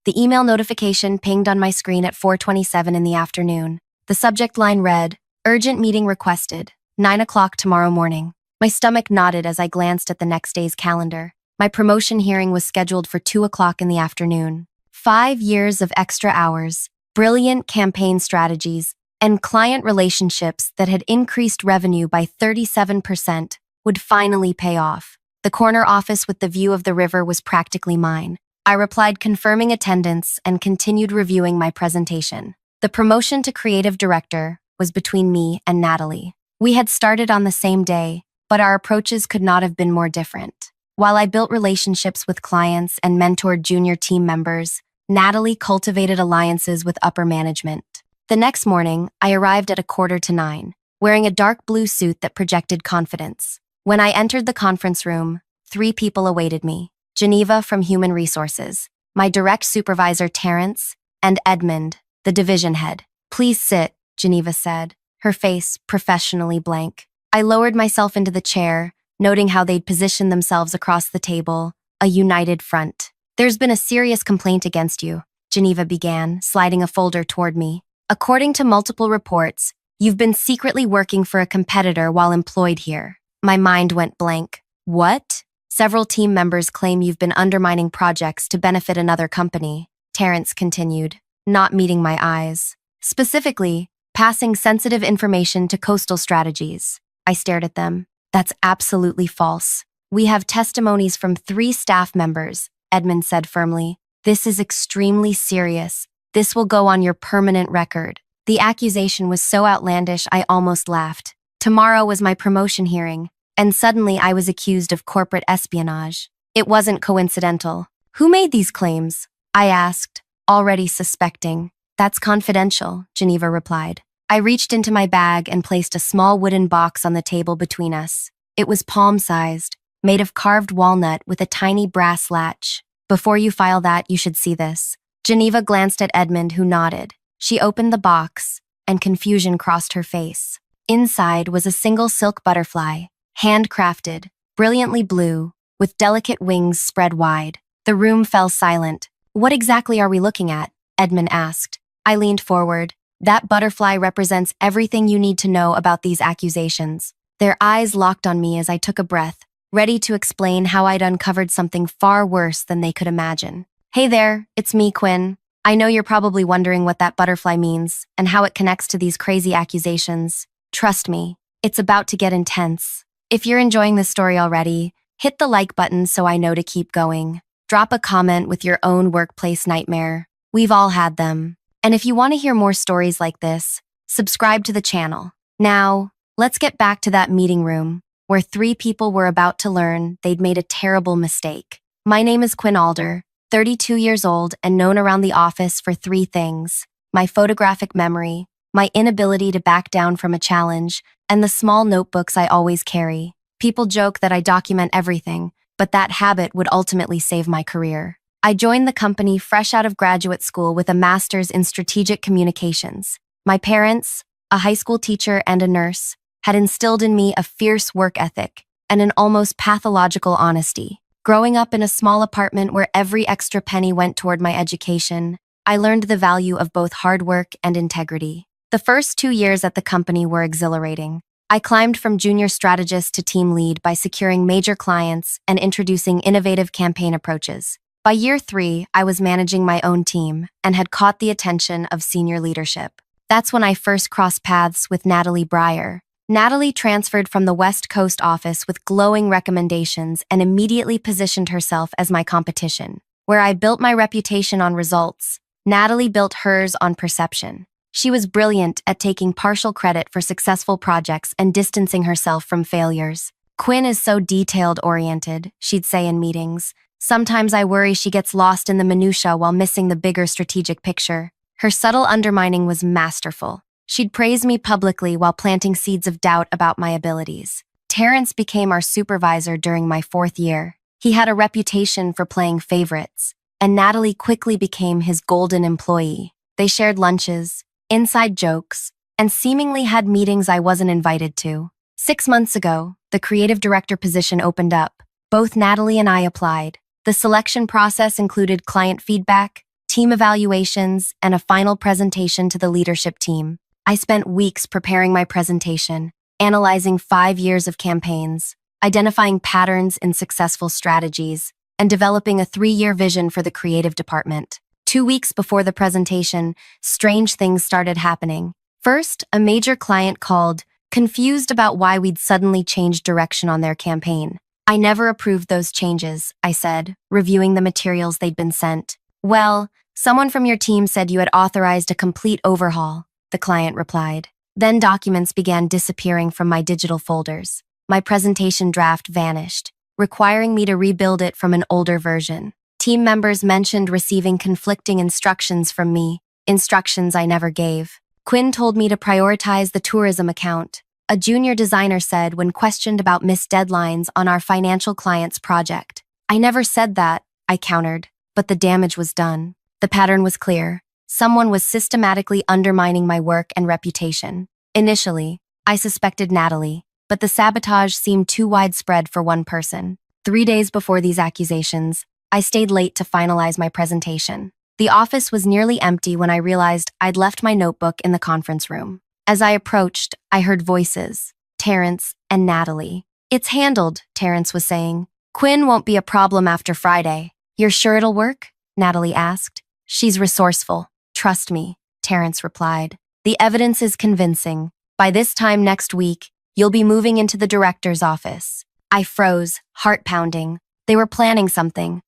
The email notification pinged on my screen at 4:27 in the afternoon. The subject line read, "Urgent meeting requested, 9 o'clock tomorrow morning." My stomach knotted as I glanced at the next day's calendar. My promotion hearing was scheduled for 2 o'clock in the afternoon. 5 years of extra hours, brilliant campaign strategies, and client relationships that had increased revenue by 37% would finally pay off. The corner office with the view of the river was practically mine. I replied confirming attendance and continued reviewing my presentation. The promotion to creative director was between me and Natalie. We had started on the same day, but our approaches could not have been more different. While I built relationships with clients and mentored junior team members, Natalie cultivated alliances with upper management. The next morning, I arrived at 8:45, wearing a dark blue suit that projected confidence. When I entered the conference room, 3 people awaited me: Geneva from Human Resources, my direct supervisor Terrence, and Edmund, the division head. "Please sit," Geneva said, her face professionally blank. I lowered myself into the chair, noting how they'd positioned themselves across the table, a united front. "There's been a serious complaint against you," Geneva began, sliding a folder toward me. "According to multiple reports, you've been secretly working for a competitor while employed here." My mind went blank. "What?" "Several team members claim you've been undermining projects to benefit another company," Terrence continued, not meeting my eyes. "Specifically, passing sensitive information to Coastal Strategies." I stared at them. "That's absolutely false. We have testimonies from 3 staff members," Edmund said firmly. "This is extremely serious. This will go on your permanent record." The accusation was so outlandish I almost laughed. Tomorrow was my promotion hearing, and suddenly I was accused of corporate espionage. It wasn't coincidental. "Who made these claims?" I asked, already suspecting. "That's confidential," Geneva replied. I reached into my bag and placed a small wooden box on the table between us. It was palm-sized, made of carved walnut with a tiny brass latch. "Before you file that, you should see this." Geneva glanced at Edmund, who nodded. She opened the box, and confusion crossed her face. Inside was a single silk butterfly, handcrafted, brilliantly blue, with delicate wings spread wide. The room fell silent. "What exactly are we looking at?" Edmund asked. I leaned forward. "That butterfly represents everything you need to know about these accusations." Their eyes locked on me as I took a breath, ready to explain how I'd uncovered something far worse than they could imagine. "Hey there, it's me, Quinn. I know you're probably wondering what that butterfly means and how it connects to these crazy accusations. Trust me, it's about to get intense. If you're enjoying this story already, hit the like button so I know to keep going. Drop a comment with your own workplace nightmare. We've all had them. And if you want to hear more stories like this, subscribe to the channel. Now, let's get back to that meeting room, where 3 people were about to learn they'd made a terrible mistake. My name is Quinn Alder, 32 years old and known around the office for 3 things: my photographic memory, my inability to back down from a challenge, and the small notebooks I always carry. People joke that I document everything, but that habit would ultimately save my career. I joined the company fresh out of graduate school with a master's in strategic communications. My parents, a high school teacher and a nurse, had instilled in me a fierce work ethic and an almost pathological honesty. Growing up in a small apartment where every extra penny went toward my education, I learned the value of both hard work and integrity. The first 2 years at the company were exhilarating. I climbed from junior strategist to team lead by securing major clients and introducing innovative campaign approaches. By year 3, I was managing my own team and had caught the attention of senior leadership. That's when I first crossed paths with Natalie Breyer. Natalie transferred from the West Coast office with glowing recommendations and immediately positioned herself as my competition. Where I built my reputation on results, Natalie built hers on perception. She was brilliant at taking partial credit for successful projects and distancing herself from failures. "Quinn is so detailed-oriented," she'd say in meetings. "Sometimes I worry she gets lost in the minutia while missing the bigger strategic picture." Her subtle undermining was masterful. She'd praise me publicly while planting seeds of doubt about my abilities. Terrence became our supervisor during my 4th year. He had a reputation for playing favorites, and Natalie quickly became his golden employee. They shared lunches, inside jokes, and seemingly had meetings I wasn't invited to. 6 months ago, the creative director position opened up. Both Natalie and I applied. The selection process included client feedback, team evaluations, and a final presentation to the leadership team. I spent weeks preparing my presentation, analyzing 5 years of campaigns, identifying patterns in successful strategies, and developing a 3-year vision for the creative department. 2 weeks before the presentation, strange things started happening. First, a major client called, confused about why we'd suddenly changed direction on their campaign. I never approved those changes, I said, reviewing the materials they'd been sent. Well, someone from your team said you had authorized a complete overhaul, the client replied. Then documents began disappearing from my digital folders. My presentation draft vanished, requiring me to rebuild it from an older version. Team members mentioned receiving conflicting instructions from me, instructions I never gave. Quinn told me to prioritize the tourism account, a junior designer said when questioned about missed deadlines on our financial client's project. I never said that, I countered, but the damage was done. The pattern was clear. Someone was systematically undermining my work and reputation. Initially, I suspected Natalie, but the sabotage seemed too widespread for one person. 3 days before these accusations, I stayed late to finalize my presentation. The office was nearly empty when I realized I'd left my notebook in the conference room. As I approached, I heard voices, Terrence and Natalie. It's handled, Terrence was saying. Quinn won't be a problem after Friday. You're sure it'll work? Natalie asked. She's resourceful. Trust me, Terrence replied. The evidence is convincing. By this time next week, you'll be moving into the director's office. I froze, heart pounding. They were planning something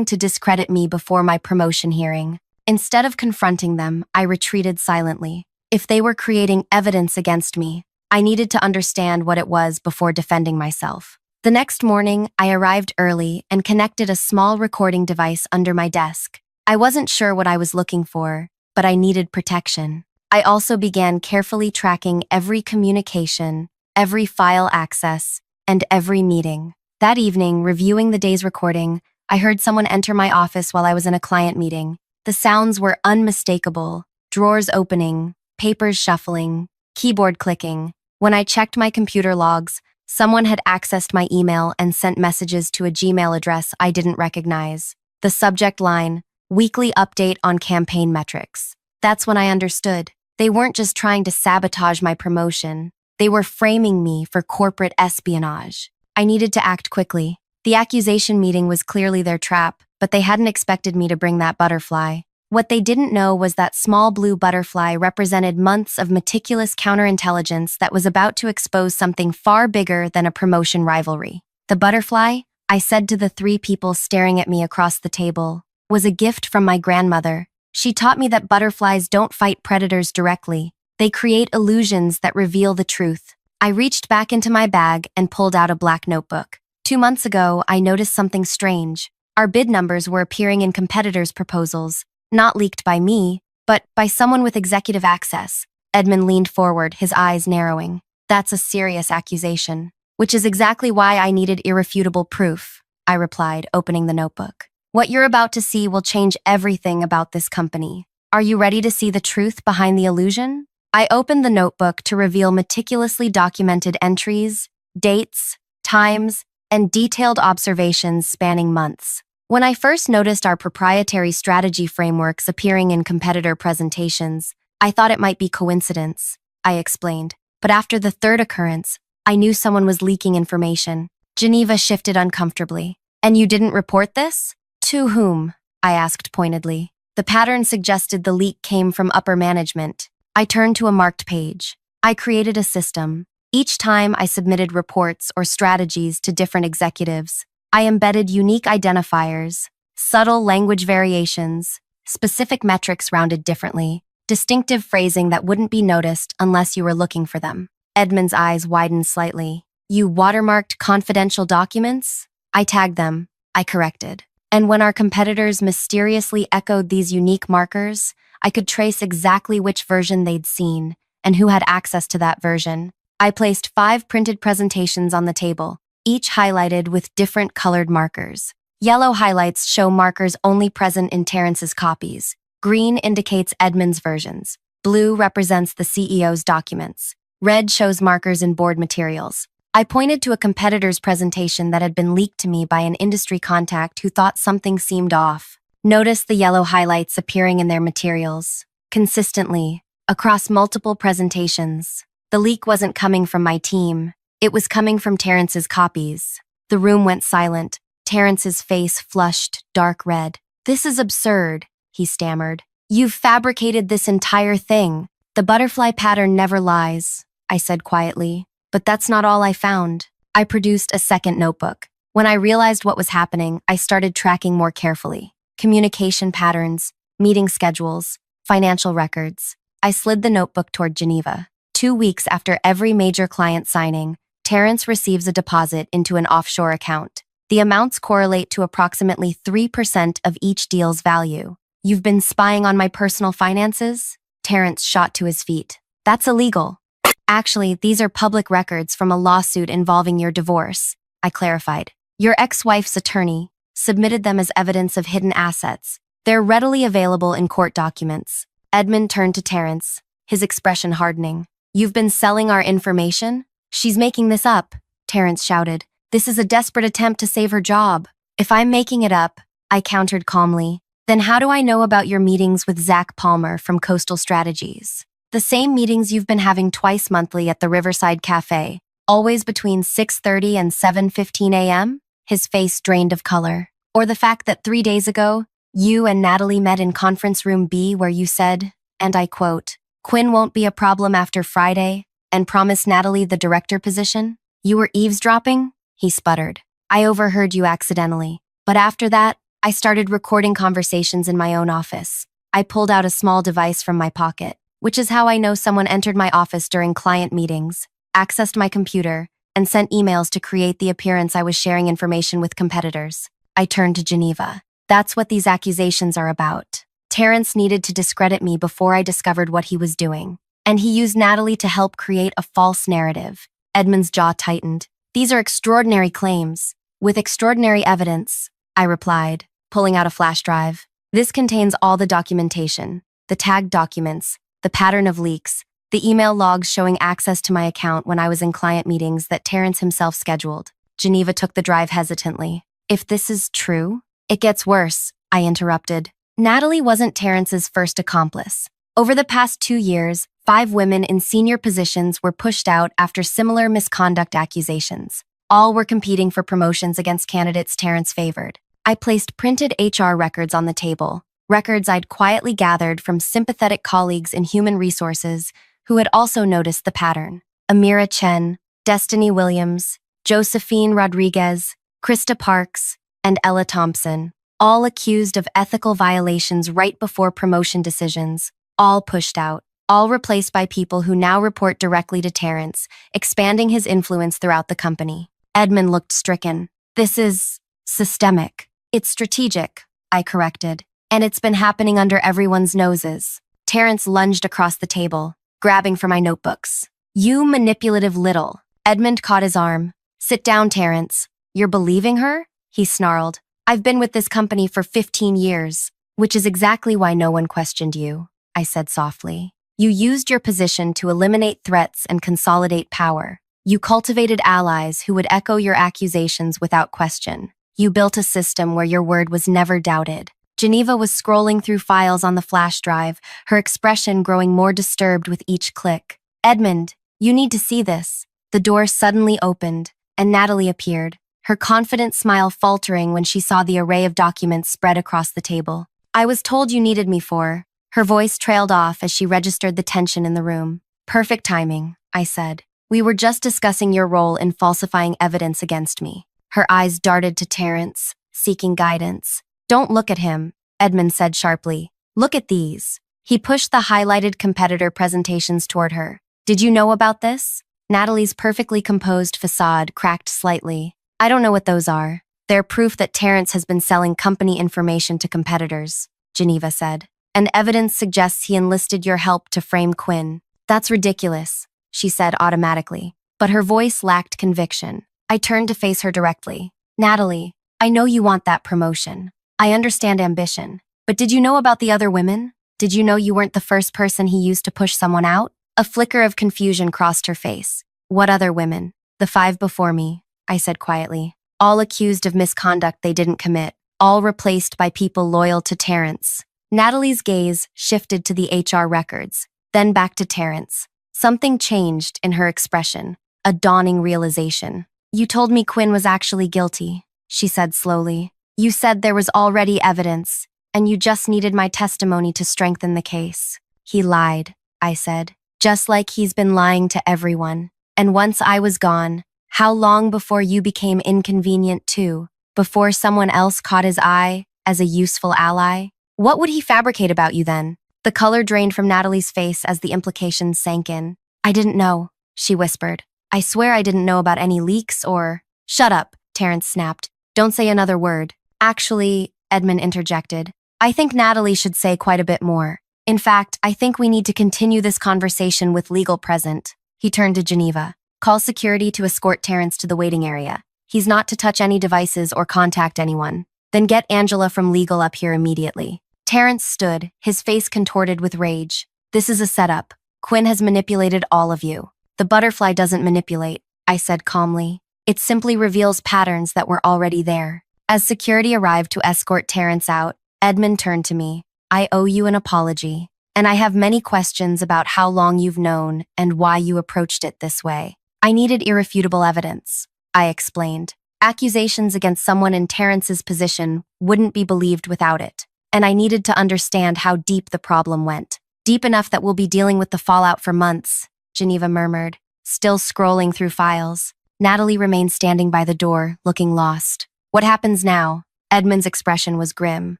to discredit me before my promotion hearing. Instead of confronting them, I retreated silently. If they were creating evidence against me, I needed to understand what it was before defending myself. The next morning, I arrived early and connected a small recording device under my desk. I wasn't sure what I was looking for, but I needed protection. I also began carefully tracking every communication, every file access, and every meeting. That evening, reviewing the day's recording, I heard someone enter my office while I was in a client meeting. The sounds were unmistakable: drawers opening, papers shuffling, keyboard clicking. When I checked my computer logs, someone had accessed my email and sent messages to a Gmail address I didn't recognize. The subject line, weekly update on campaign metrics. That's when I understood. They weren't just trying to sabotage my promotion. They were framing me for corporate espionage. I needed to act quickly. The accusation meeting was clearly their trap, but they hadn't expected me to bring that butterfly. What they didn't know was that small blue butterfly represented months of meticulous counterintelligence that was about to expose something far bigger than a promotion rivalry. The butterfly, I said to the 3 people staring at me across the table, was a gift from my grandmother. She taught me that butterflies don't fight predators directly. They create illusions that reveal the truth. I reached back into my bag and pulled out a black notebook. 2 months ago, I noticed something strange. Our bid numbers were appearing in competitors' proposals, not leaked by me, but by someone with executive access. Edmund leaned forward, his eyes narrowing. That's a serious accusation, which is exactly why I needed irrefutable proof, I replied, opening the notebook. What you're about to see will change everything about this company. Are you ready to see the truth behind the illusion? I opened the notebook to reveal meticulously documented entries, dates, times, and detailed observations spanning months. When I first noticed our proprietary strategy frameworks appearing in competitor presentations, I thought it might be coincidence, I explained. But after the third occurrence, I knew someone was leaking information. Geneva shifted uncomfortably. And you didn't report this? To whom? I asked pointedly. The pattern suggested the leak came from upper management. I turned to a marked page. I created a system. Each time I submitted reports or strategies to different executives, I embedded unique identifiers, subtle language variations, specific metrics rounded differently, distinctive phrasing that wouldn't be noticed unless you were looking for them. Edmund's eyes widened slightly. You watermarked confidential documents? I tagged them. I corrected. And when our competitors mysteriously echoed these unique markers, I could trace exactly which version they'd seen and who had access to that version. I placed 5 printed presentations on the table, each highlighted with different colored markers. Yellow highlights show markers only present in Terrence's copies. Green indicates Edmund's versions. Blue represents the CEO's documents. Red shows markers in board materials. I pointed to a competitor's presentation that had been leaked to me by an industry contact who thought something seemed off. Notice the yellow highlights appearing in their materials, consistently, across multiple presentations. The leak wasn't coming from my team. It was coming from Terrence's copies. The room went silent. Terrence's face flushed dark red. "This is absurd," he stammered. "You've fabricated this entire thing." "The butterfly pattern never lies," I said quietly. But that's not all I found. I produced a second notebook. When I realized what was happening, I started tracking more carefully. Communication patterns, meeting schedules, financial records. I slid the notebook toward Geneva. 2 weeks after every major client signing, Terrence receives a deposit into an offshore account. The amounts correlate to approximately 3% of each deal's value. "You've been spying on my personal finances?" Terrence shot to his feet. "That's illegal." "Actually, these are public records from a lawsuit involving your divorce," I clarified. "Your ex-wife's attorney submitted them as evidence of hidden assets. They're readily available in court documents." Edmund turned to Terrence, his expression hardening. "You've been selling our information?" "She's making this up," Terrence shouted. "This is a desperate attempt to save her job." "If I'm making it up," I countered calmly, "then how do I know about your meetings with Zach Palmer from Coastal Strategies?" "The same meetings you've been having twice monthly at the Riverside Cafe, always between 6:30 and 7:15 a.m.? His face drained of color. "Or the fact that 3 days ago, you and Natalie met in conference room B where you said, and I quote, 'Quinn won't be a problem after Friday,' and promised Natalie the director position? You were eavesdropping?" He sputtered. "I overheard you accidentally. But after that, I started recording conversations in my own office. I pulled out a small device from my pocket, which is how I know someone entered my office during client meetings, accessed my computer, and sent emails to create the appearance I was sharing information with competitors." I turned to Geneva. "That's what these accusations are about. Terrence needed to discredit me before I discovered what he was doing. And he used Natalie to help create a false narrative." Edmund's jaw tightened. "These are extraordinary claims, with extraordinary evidence," I replied, pulling out a flash drive. "This contains all the documentation, the tagged documents, the pattern of leaks, the email logs showing access to my account when I was in client meetings that Terrence himself scheduled." Geneva took the drive hesitantly. "If this is true?" "It gets worse," I interrupted. "Natalie wasn't Terrence's first accomplice. Over the past 2 years, 5 women in senior positions were pushed out after similar misconduct accusations. All were competing for promotions against candidates Terrence favored. I placed printed HR records on the table, records I'd quietly gathered from sympathetic colleagues in human resources who had also noticed the pattern. Amira Chen, Destiny Williams, Josephine Rodriguez, Krista Parks, and Ella Thompson, all accused of ethical violations right before promotion decisions, all pushed out, all replaced by people who now report directly to Terrence, expanding his influence throughout the company. Edmund looked stricken. "This is systemic. It's strategic," I corrected, "and it's been happening under everyone's noses." Terrence lunged across the table, grabbing for my notebooks. "You manipulative little." Edmund caught his arm. "Sit down, Terrence. You're believing her?" he snarled. "I've been with this company for 15 years, which is exactly why no one questioned you," I said softly. "You used your position to eliminate threats and consolidate power. You cultivated allies who would echo your accusations without question. You built a system where your word was never doubted." Geneva was scrolling through files on the flash drive, her expression growing more disturbed with each click. "Edmund, you need to see this." The door suddenly opened, and Natalie appeared, her confident smile faltering when she saw the array of documents spread across the table. "I was told you needed me for." Her voice trailed off as she registered the tension in the room. "Perfect timing," I said. "We were just discussing your role in falsifying evidence against me." Her eyes darted to Terrence, seeking guidance. "Don't look at him," Edmund said sharply. "Look at these." He pushed the highlighted competitor presentations toward her. "Did you know about this?" Natalie's perfectly composed facade cracked slightly. "I don't know what those are." "They're proof that Terrence has been selling company information to competitors," Geneva said. "And evidence suggests he enlisted your help to frame Quinn." "That's ridiculous," she said automatically, but her voice lacked conviction. I turned to face her directly. "Natalie, I know you want that promotion. I understand ambition. But did you know about the other women? Did you know you weren't the first person he used to push someone out?" A flicker of confusion crossed her face. "What other women?" "The 5 before me," I said quietly. "All accused of misconduct they didn't commit. all replaced by people loyal to Terrence. Natalie's gaze shifted to the HR records, then back to Terrence. Something changed in her expression, a dawning realization. "You told me Quinn was actually guilty," she said slowly. "You said there was already evidence, and you just needed my testimony to strengthen the case." "He lied," I said, "just like he's been lying to everyone. And once I was gone, how long before you became inconvenient too? Before someone else caught his eye as a useful ally? What would he fabricate about you then?" The color drained from Natalie's face as the implications sank in. "I didn't know," she whispered. "I swear I didn't know about any leaks or—" "Shut up," Terrence snapped. "Don't say another word." "Actually," Edmund interjected, "I think Natalie should say quite a bit more. In fact, I think we need to continue this conversation with legal present." He turned to Geneva. "Call security to escort Terrence to the waiting area. He's not to touch any devices or contact anyone. Then get Angela from legal up here immediately." Terrence stood, his face contorted with rage. "This is a setup. Quinn has manipulated all of you." "The butterfly doesn't manipulate," I said calmly. "It simply reveals patterns that were already there." As security arrived to escort Terrence out, Edmund turned to me. "I owe you an apology, and I have many questions about how long you've known and why you approached it this way." "I needed irrefutable evidence," I explained. "Accusations against someone in Terrence's position wouldn't be believed without it. And I needed to understand how deep the problem went. Deep enough that we'll be dealing with the fallout for months," Geneva murmured, still scrolling through files. Natalie remained standing by the door, looking lost. "What happens now?" Edmund's expression was grim.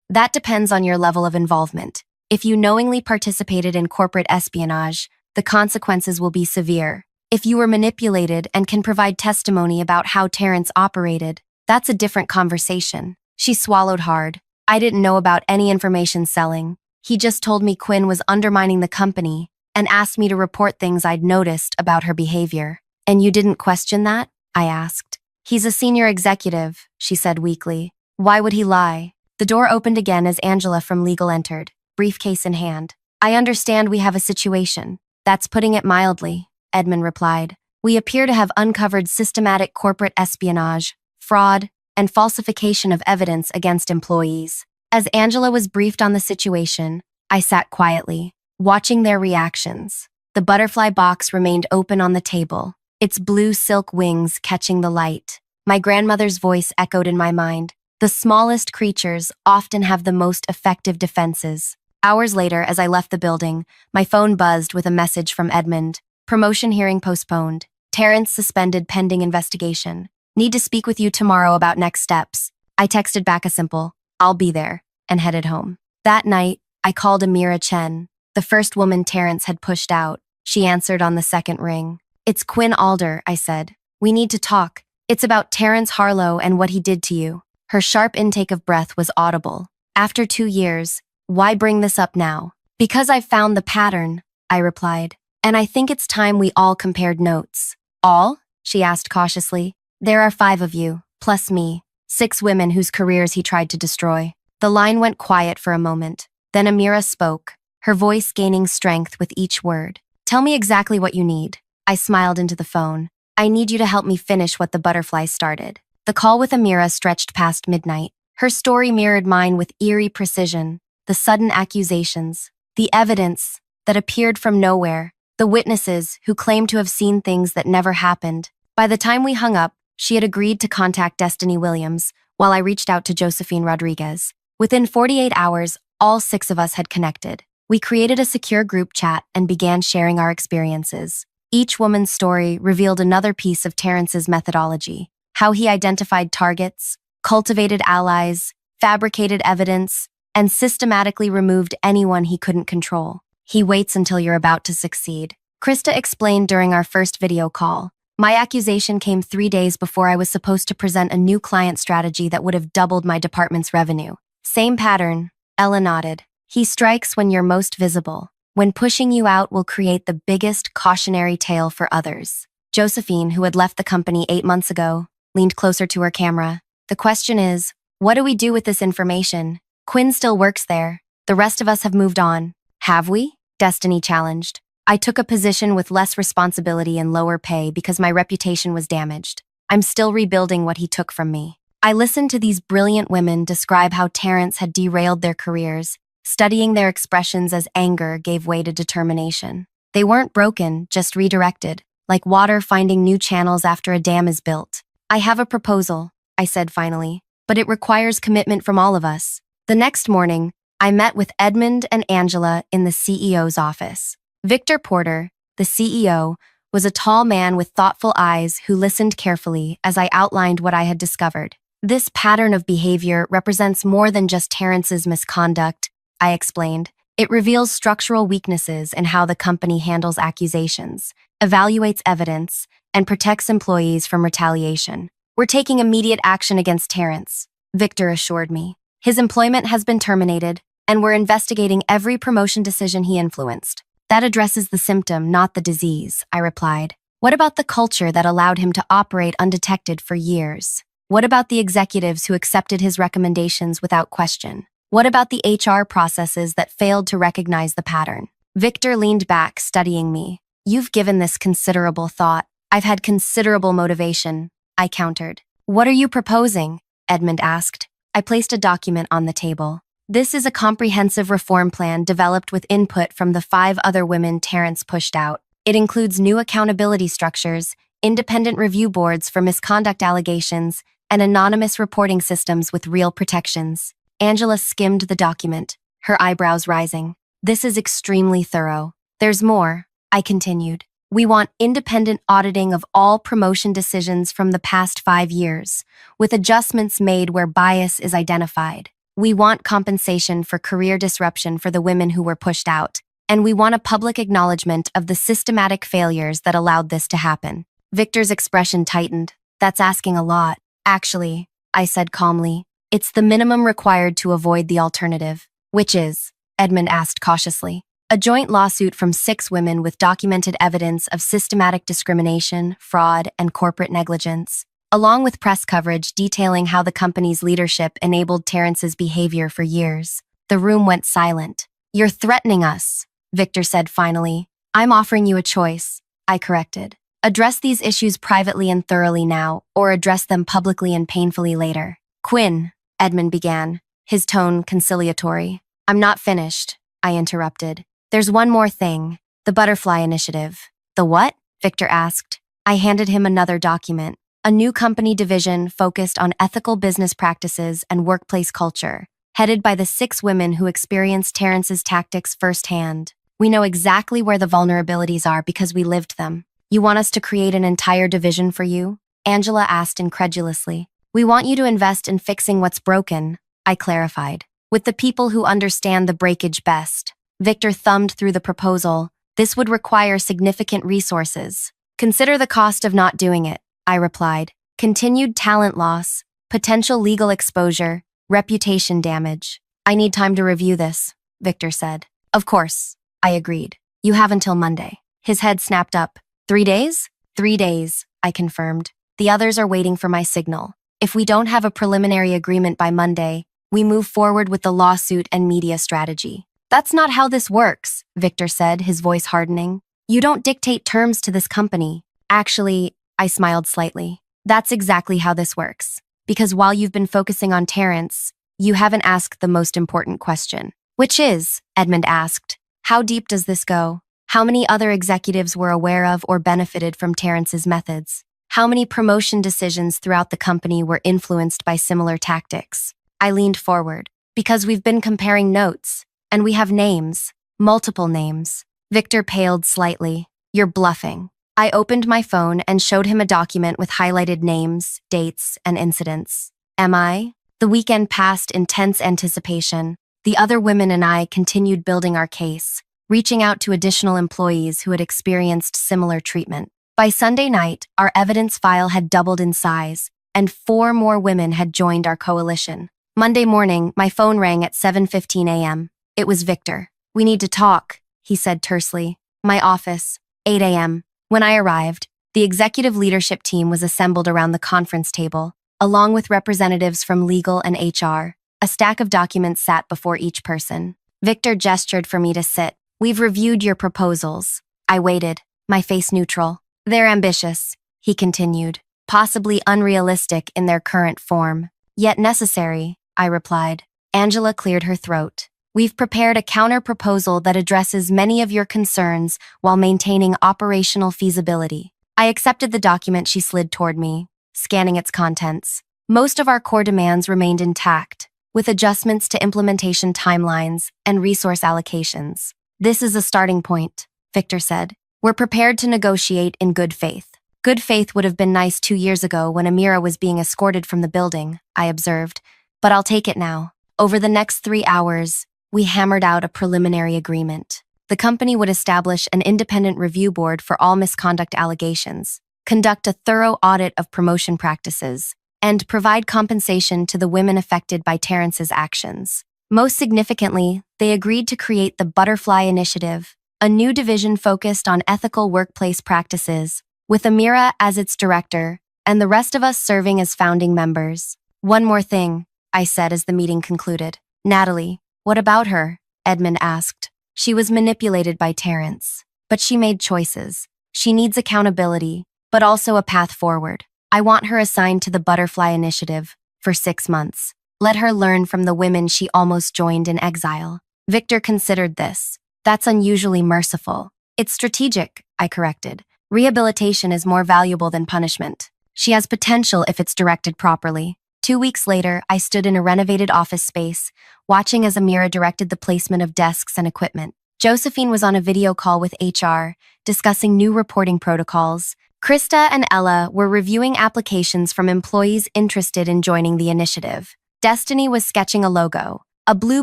"That depends on your level of involvement. If you knowingly participated in corporate espionage, the consequences will be severe. If you were manipulated and can provide testimony about how Terrence operated, that's a different conversation." She swallowed hard. "I didn't know about any information selling. He just told me Quinn was undermining the company and asked me to report things I'd noticed about her behavior." "And you didn't question that?" I asked. "He's a senior executive," she said weakly. "Why would he lie?" The door opened again as Angela from legal entered, briefcase in hand. "I understand we have a situation. That's putting it mildly," Edmund replied. "We appear to have uncovered systematic corporate espionage, fraud, and falsification of evidence against employees." As Angela was briefed on the situation, I sat quietly, watching their reactions. The butterfly box remained open on the table, its blue silk wings catching the light. My grandmother's voice echoed in my mind. "The smallest creatures often have the most effective defenses." Hours later, as I left the building, my phone buzzed with a message from Edmund. "Promotion hearing postponed. Terrence suspended pending investigation. Need to speak with you tomorrow about next steps." I texted back a simple, "I'll be there," and headed home. That night, I called Amira Chen, the first woman Terrence had pushed out. She answered on the second ring. "It's Quinn Alder," I said. "We need to talk. It's about Terrence Harlow and what he did to you." Her sharp intake of breath was audible. "After 2 years, why bring this up now?" "Because I've found the pattern," I replied. "And I think it's time we all compared notes." "All?" she asked cautiously. "There are 5 of you, plus me. 6 women whose careers he tried to destroy." The line went quiet for a moment. Then Amira spoke, her voice gaining strength with each word. "Tell me exactly what you need." I smiled into the phone. "I need you to help me finish what the butterfly started." The call with Amira stretched past midnight. Her story mirrored mine with eerie precision. The sudden accusations, the evidence that appeared from nowhere, the witnesses who claimed to have seen things that never happened. By the time we hung up, she had agreed to contact Destiny Williams, while I reached out to Josephine Rodriguez. Within 48 hours, all 6 of us had connected. We created a secure group chat and began sharing our experiences. Each woman's story revealed another piece of Terrence's methodology: how he identified targets, cultivated allies, fabricated evidence, and systematically removed anyone he couldn't control. "He waits until you're about to succeed," Krista explained during our first video call. "My accusation came 3 days before I was supposed to present a new client strategy that would have doubled my department's revenue." "Same pattern," Ella nodded. "He strikes when you're most visible. When pushing you out will create the biggest cautionary tale for others." Josephine, who had left the company 8 months ago, leaned closer to her camera. "The question is, what do we do with this information? Quinn still works there. The rest of us have moved on." "Have we?" Destiny challenged. "I took a position with less responsibility and lower pay because my reputation was damaged. I'm still rebuilding what he took from me." I listened to these brilliant women describe how Terrence had derailed their careers. Studying their expressions as anger gave way to determination. They weren't broken, just redirected, like water finding new channels after a dam is built. I have a proposal, I said finally, but it requires commitment from all of us. The next morning, I met with Edmund and Angela in the CEO's office. Victor Porter, the CEO, was a tall man with thoughtful eyes who listened carefully as I outlined what I had discovered. This pattern of behavior represents more than just Terrence's misconduct, I explained. It reveals structural weaknesses in how the company handles accusations, evaluates evidence, and protects employees from retaliation. We're taking immediate action against Terrence, Victor assured me. His employment has been terminated, and we're investigating every promotion decision he influenced. That addresses the symptom, not the disease, I replied. What about the culture that allowed him to operate undetected for years? What about the executives who accepted his recommendations without question? What about the HR processes that failed to recognize the pattern? Victor leaned back, studying me. You've given this considerable thought. I've had considerable motivation, I countered. What are you proposing? Edmund asked. I placed a document on the table. This is a comprehensive reform plan developed with input from the 5 other women Terrence pushed out. It includes new accountability structures, independent review boards for misconduct allegations, and anonymous reporting systems with real protections. Angela skimmed the document, her eyebrows rising. This is extremely thorough. There's more, I continued. We want independent auditing of all promotion decisions from the past 5 years, with adjustments made where bias is identified. We want compensation for career disruption for the women who were pushed out, and we want a public acknowledgement of the systematic failures that allowed this to happen. Victor's expression tightened. That's asking a lot. Actually, I said calmly, it's the minimum required to avoid the alternative. Which is? Edmund asked cautiously. A joint lawsuit from 6 women with documented evidence of systematic discrimination, fraud, and corporate negligence, along with press coverage detailing how the company's leadership enabled Terrence's behavior for years. The room went silent. You're threatening us, Victor said finally. I'm offering you a choice, I corrected. Address these issues privately and thoroughly now, or address them publicly and painfully later. Quinn, Edmund began, his tone conciliatory. I'm not finished, I interrupted. There's one more thing, the Butterfly Initiative. The what? Victor asked. I handed him another document, a new company division focused on ethical business practices and workplace culture, headed by the 6 women who experienced Terrence's tactics firsthand. We know exactly where the vulnerabilities are because we lived them. You want us to create an entire division for you? Angela asked incredulously. We want you to invest in fixing what's broken, I clarified, with the people who understand the breakage best. Victor thumbed through the proposal. This would require significant resources. Consider the cost of not doing it, I replied. Continued talent loss, potential legal exposure, reputation damage. I need time to review this, Victor said. Of course, I agreed. You have until Monday. His head snapped up. 3 days? 3 days, I confirmed. The others are waiting for my signal. If we don't have a preliminary agreement by Monday, we move forward with the lawsuit and media strategy. That's not how this works, Victor said, his voice hardening. You don't dictate terms to this company. Actually, I smiled slightly. That's exactly how this works. Because while you've been focusing on Terrence, you haven't asked the most important question. Which is, Edmund asked, how deep does this go? How many other executives were aware of or benefited from Terrence's methods? How many promotion decisions throughout the company were influenced by similar tactics? I leaned forward. Because we've been comparing notes, and we have names, multiple names. Victor paled slightly. You're bluffing. I opened my phone and showed him a document with highlighted names, dates, and incidents. Am I? The weekend passed in tense anticipation. The other women and I continued building our case, reaching out to additional employees who had experienced similar treatment. By Sunday night, our evidence file had doubled in size, and 4 more women had joined our coalition. Monday morning, my phone rang at 7:15 a.m. It was Victor. We need to talk, he said tersely. My office, 8 a.m. When I arrived, the executive leadership team was assembled around the conference table, along with representatives from legal and HR. A stack of documents sat before each person. Victor gestured for me to sit. We've reviewed your proposals. I waited, my face neutral. They're ambitious, he continued. possibly unrealistic in their current form. Yet necessary, I replied. Angela cleared her throat. We've prepared a counter-proposal that addresses many of your concerns while maintaining operational feasibility. I accepted the document she slid toward me, scanning its contents. Most of our core demands remained intact, with adjustments to implementation timelines and resource allocations. This is a starting point, Victor said. We're prepared to negotiate in good faith. Good faith would have been nice 2 years ago when Amira was being escorted from the building, I observed, but I'll take it now. Over the next 3 hours, we hammered out a preliminary agreement. The company would establish an independent review board for all misconduct allegations, conduct a thorough audit of promotion practices, and provide compensation to the women affected by Terrence's actions. Most significantly, they agreed to create the Butterfly Initiative, a new division focused on ethical workplace practices, with Amira as its director, and the rest of us serving as founding members. One more thing, I said as the meeting concluded. Natalie, what about her? Edmund asked. She was manipulated by Terrence, but she made choices. She needs accountability, but also a path forward. I want her assigned to the Butterfly Initiative for 6 months. Let her learn from the women she almost joined in exile. Victor considered this. That's unusually merciful. It's strategic, I corrected. Rehabilitation is more valuable than punishment. She has potential if it's directed properly. 2 weeks later, I stood in a renovated office space, watching as Amira directed the placement of desks and equipment. Josephine was on a video call with HR, discussing new reporting protocols. Krista and Ella were reviewing applications from employees interested in joining the initiative. Destiny was sketching a logo, a blue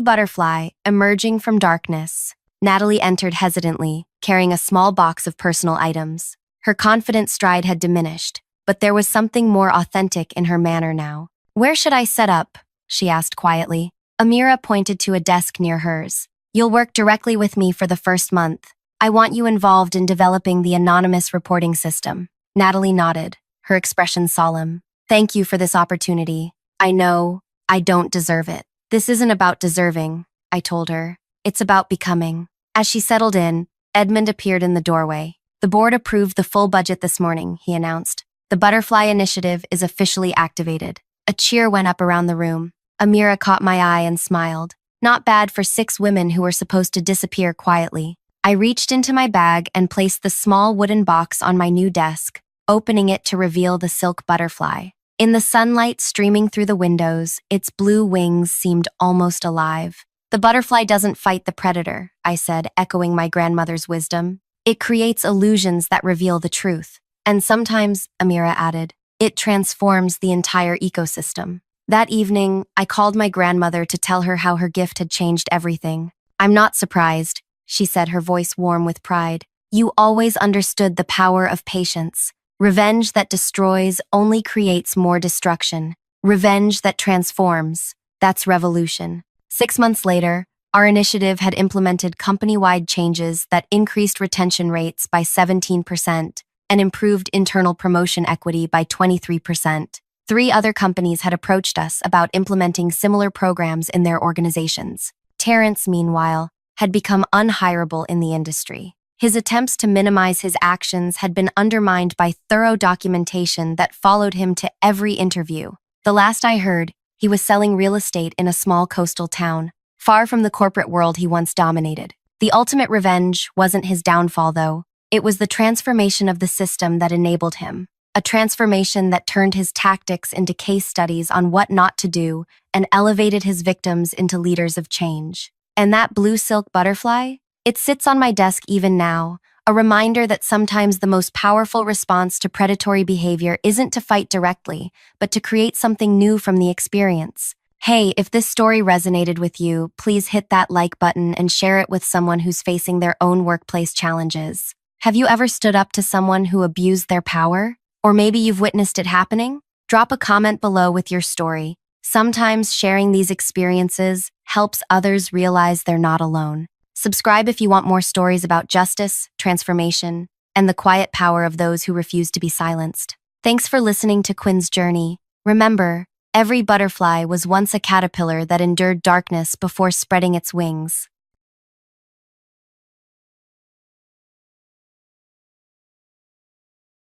butterfly emerging from darkness. Natalie entered hesitantly, carrying a small box of personal items. Her confident stride had diminished, but there was something more authentic in her manner now. Where should I set up? She asked quietly. Amira pointed to a desk near hers. You'll work directly with me for the first month. I want you involved in developing the anonymous reporting system. Natalie nodded, her expression solemn. Thank you for this opportunity. I know I don't deserve it. This isn't about deserving, I told her. It's about becoming. As she settled in, Edmund appeared in the doorway. The board approved the full budget this morning, he announced. The Butterfly Initiative is officially activated. A cheer went up around the room. Amira caught my eye and smiled. Not bad for 6 women who were supposed to disappear quietly. I reached into my bag and placed the small wooden box on my new desk, opening it to reveal the silk butterfly. In the sunlight streaming through the windows, its blue wings seemed almost alive. The butterfly doesn't fight the predator, I said, echoing my grandmother's wisdom. It creates illusions that reveal the truth. And sometimes, Amira added, it transforms the entire ecosystem. That evening, I called my grandmother to tell her how her gift had changed everything. I'm not surprised, she said, her voice warm with pride. You always understood the power of patience. Revenge that destroys only creates more destruction. Revenge that transforms, that's revolution. 6 months later, our initiative had implemented company-wide changes that increased retention rates by 17% and improved internal promotion equity by 23%. 3 other companies had approached us about implementing similar programs in their organizations. Terrence, meanwhile, had become unhireable in the industry. His attempts to minimize his actions had been undermined by thorough documentation that followed him to every interview. The last I heard, he was selling real estate in a small coastal town, far from the corporate world he once dominated. The ultimate revenge wasn't his downfall, though. It was the transformation of the system that enabled him. A transformation that turned his tactics into case studies on what not to do and elevated his victims into leaders of change. And that blue silk butterfly? It sits on my desk even now, a reminder that sometimes the most powerful response to predatory behavior isn't to fight directly, but to create something new from the experience. Hey, if this story resonated with you, please hit that like button and share it with someone who's facing their own workplace challenges. Have you ever stood up to someone who abused their power? Or maybe you've witnessed it happening? Drop a comment below with your story. Sometimes sharing these experiences helps others realize they're not alone. Subscribe if you want more stories about justice, transformation, and the quiet power of those who refuse to be silenced. Thanks for listening to Quinn's journey. Remember, every butterfly was once a caterpillar that endured darkness before spreading its wings.